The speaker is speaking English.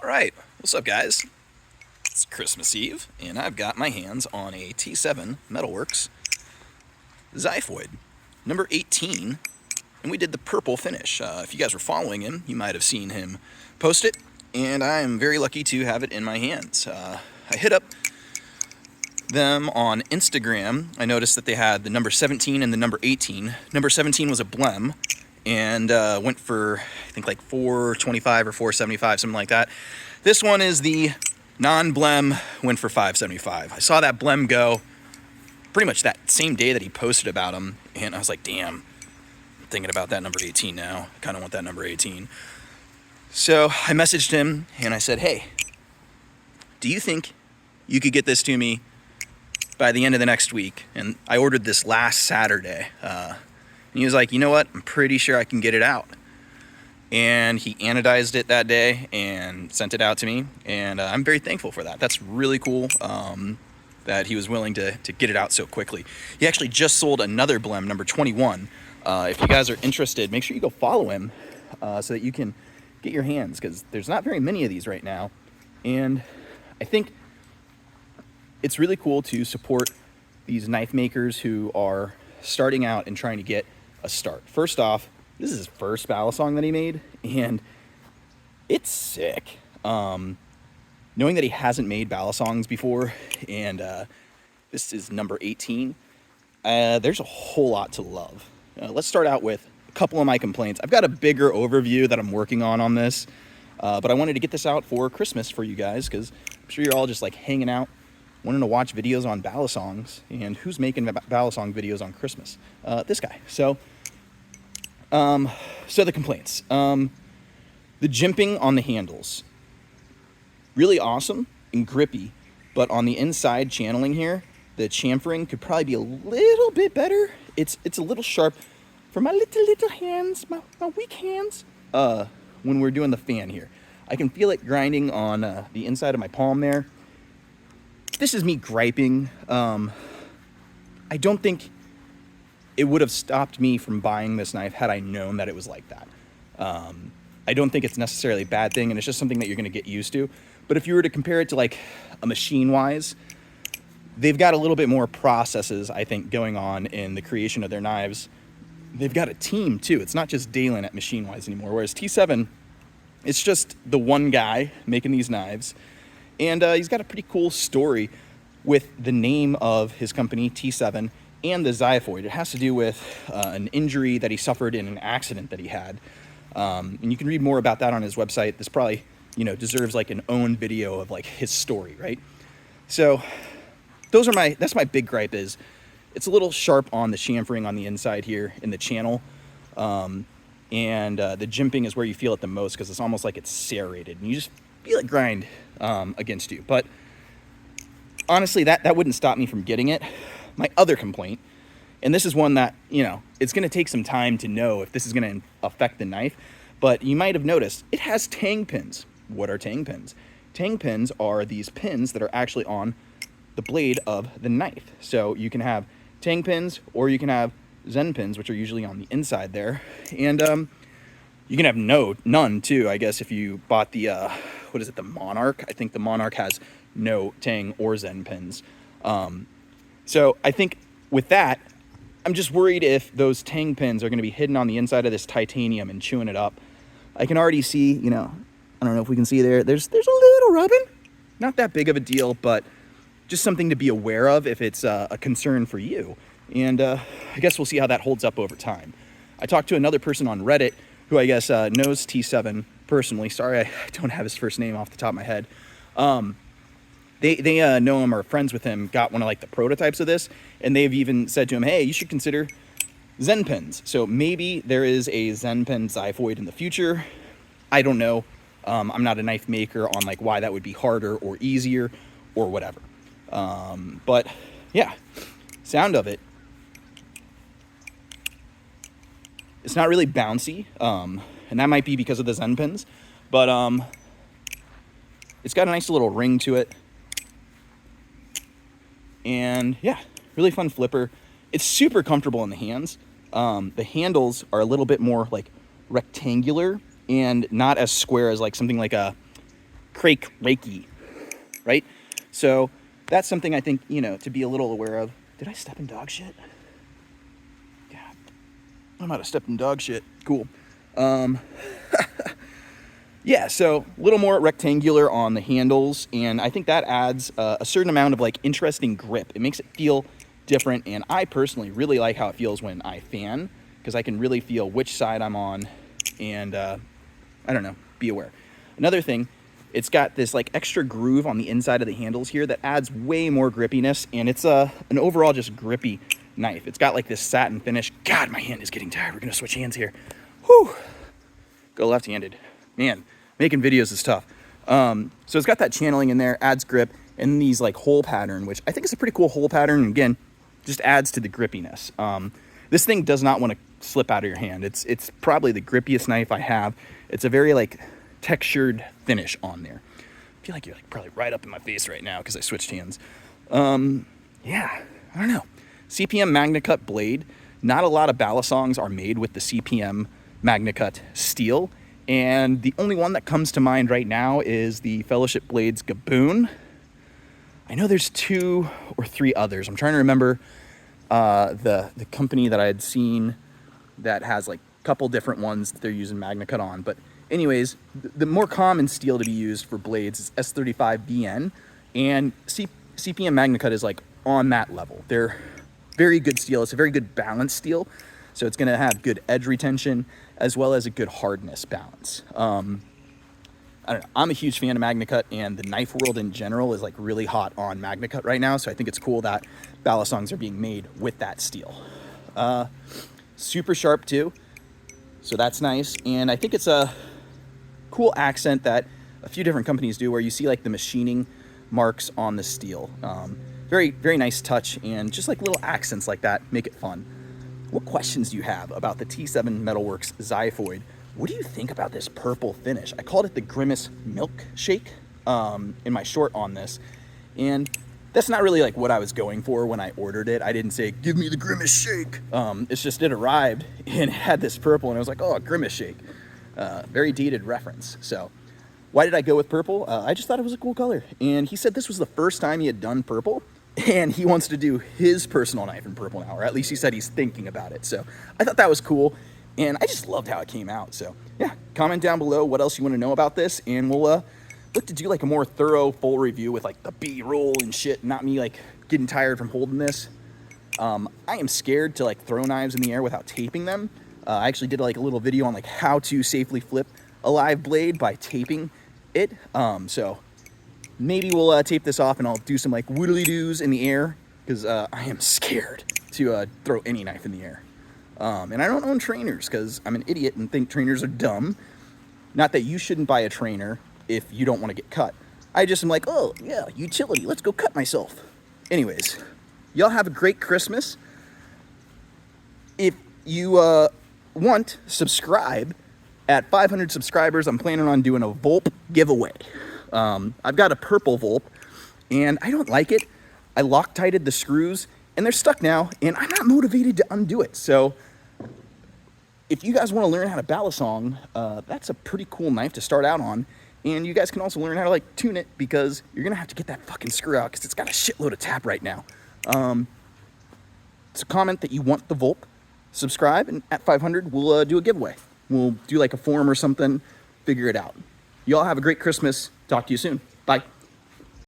Alright, what's up guys? It's Christmas Eve, and I've got my hands on a T7 Metalworks Xyphoid, number 18, and we did the purple finish. If you guys were following him, you might have seen him post it, and I am very lucky to have it in my hands. I hit up them on Instagram. I noticed that they had the number 17 and the number 18. Number 17 was a blem, and went for, I think, like $425 or $475, something like that. This one is the non-blem, went for $575. I saw that blem go pretty much that same day that he posted about him, and I was like, damn, I'm thinking about that number 18 now. I kind of want that number 18. So I messaged him, and I said, hey, do you think you could get this to me by the end of the next week? And I ordered this last Saturday. And he was like, you know what? I'm pretty sure I can get it out. And he anodized it that day and sent it out to me. And I'm very thankful for that. That's really cool that he was willing to get it out so quickly. He actually just sold another blem, number 21. If you guys are interested, make sure you go follow him so that you can get your hands, because there's not very many of these right now. And I think it's really cool to support these knife makers who are starting out and trying to get a start. First off, this is his first Balisong that he made, and it's sick. Knowing that he hasn't made Balisongs before, and this is number 18, there's a whole lot to love. Let's start out with a couple of my complaints. I've got a bigger overview that I'm working on this, but I wanted to get this out for Christmas for you guys, because I'm sure you're all just like hanging out, wanting to watch videos on Balisongs, and who's making Balisong videos on Christmas? This guy. So the complaints. The jimping on the handles, really awesome and grippy, but on the inside channeling here, the chamfering could probably be a little bit better. It's a little sharp for my little hands, my weak hands, when we're doing the fan here. I can feel it grinding on the inside of my palm there. This is me griping. I don't think it would have stopped me from buying this knife had I known that it was like that. I don't think it's necessarily a bad thing, and it's just something that you're going to get used to. But if you were to compare it to like a Machine-Wise, they've got a little bit more processes, I think, going on in the creation of their knives. They've got a team too. It's not just Dalen at Machine-Wise anymore, whereas T7, it's just the one guy making these knives. And he's got a pretty cool story with the name of his company, T7, and the Xyphoid. It has to do with an injury that he suffered in an accident that he had. And you can read more about that on his website. This probably, deserves like an own video of like his story, right? So that's my big gripe is it's a little sharp on the chamfering on the inside here in the channel. And the jimping is where you feel it the most, because it's almost like it's serrated and you just feel it grind against you. But honestly, that wouldn't stop me from getting it. My other complaint, and this is one that, it's going to take some time to know if this is going to affect the knife, but you might have noticed it has tang pins. What are tang pins? Tang pins are these pins that are actually on the blade of the knife. So you can have tang pins, or you can have Zen pins, which are usually on the inside there. And you can have none too, I guess, if you bought the, the Monarch? I think the Monarch has no tang or Zen pins. So I think with that, I'm just worried if those tang pins are going to be hidden on the inside of this titanium and chewing it up. I can already see, I don't know if we can see there's a little rubbing. Not that big of a deal, but just something to be aware of if it's a concern for you. And I guess we'll see how that holds up over time. I talked to another person on Reddit who I guess knows T7 personally. Sorry, I don't have his first name off the top of my head. They know him or are friends with him, got one of like the prototypes of this, and they've even said to him, hey, you should consider Zen pins. So maybe there is a Zen pen Xyphoid in the future. I don't know. I'm not a knife maker on like why that would be harder or easier or whatever. But yeah, sound of it. It's not really bouncy, and that might be because of the Zen pins, but it's got a nice little ring to it. And yeah, really fun flipper. It's super comfortable in the hands. The handles are a little bit more like rectangular and not as square as like something like a crake rakey, right? So that's something I think, you know, to be a little aware of. Did I step in dog shit? God, I might have stepped in dog shit. Cool. Yeah, so a little more rectangular on the handles, and I think that adds a certain amount of like interesting grip. It makes it feel different, and I personally really like how it feels when I fan, because I can really feel which side I'm on, and I don't know, be aware. Another thing, it's got this like extra groove on the inside of the handles here that adds way more grippiness, and it's an overall just grippy knife. It's got like this satin finish. God, my hand is getting tired. We're gonna switch hands here. Whew. Go left-handed. Man, making videos is tough. So it's got that channeling in there, adds grip, and these like hole pattern, which I think is a pretty cool hole pattern. And again, just adds to the grippiness. This thing does not want to slip out of your hand. It's probably the grippiest knife I have. It's a very like textured finish on there. I feel like you're like probably right up in my face right now because I switched hands. Yeah, I don't know. CPM magnacut blade. Not a lot of Balisongs are made with the CPM magnacut steel, and the only one that comes to mind right now is the Fellowship Blades Gaboon. I know there's 2 or 3 others. I'm trying to remember the company that I had seen that has like a couple different ones that they're using magnacut on. But anyways, the more common steel to be used for blades is S35BN, and CPM magnacut is like on that level. They're very good steel. It's a very good balanced steel, so it's going to have good edge retention as well as a good hardness balance. I don't know. I'm a huge fan of magnacut, and the knife world in general is like really hot on magnacut right now. So I think it's cool that Balisongs are being made with that steel. Super sharp too, so that's nice. And I think it's a cool accent that a few different companies do, where you see like the machining marks on the steel. Very, very nice touch, and just like little accents like that make it fun. What questions do you have about the T7 Metalworks Xyphoid? What do you think about this purple finish? I called it the Grimace Milkshake in my short on this, and that's not really like what I was going for when I ordered it. I didn't say, give me the Grimace Shake. It's just it arrived and it had this purple, and I was like, oh, Grimace Shake. Very dated reference. So why did I go with purple? I just thought it was a cool color, and he said this was the first time he had done purple, and he wants to do his personal knife in purple now, or at least he said he's thinking about it. So I thought that was cool, and I just loved how it came out. So yeah, comment down below what else you want to know about this, and we'll look to do like a more thorough full review with like the B-roll and shit, not me like getting tired from holding this. I am scared to like throw knives in the air without taping them. I actually did like a little video on like how to safely flip a live blade by taping it. So maybe we'll tape this off, and I'll do some like whittly-doos in the air, because I am scared to throw any knife in the air. And I don't own trainers because I'm an idiot and think trainers are dumb. Not that you shouldn't buy a trainer if you don't want to get cut. I just am like, oh yeah, utility, let's go cut myself. Anyways, y'all have a great Christmas. If you want, subscribe. At 500 subscribers, I'm planning on doing a Volp giveaway. I've got a purple Volp, and I don't like it. I Loctited the screws, and they're stuck now, and I'm not motivated to undo it. So if you guys want to learn how to Balisong, that's a pretty cool knife to start out on. And you guys can also learn how to like tune it, because you're going to have to get that fucking screw out, because it's got a shitload of tap right now. So comment that you want the Volp, subscribe, and at 500, we'll do a giveaway. We'll do like a forum or something, figure it out. Y'all have a great Christmas. Talk to you soon. Bye.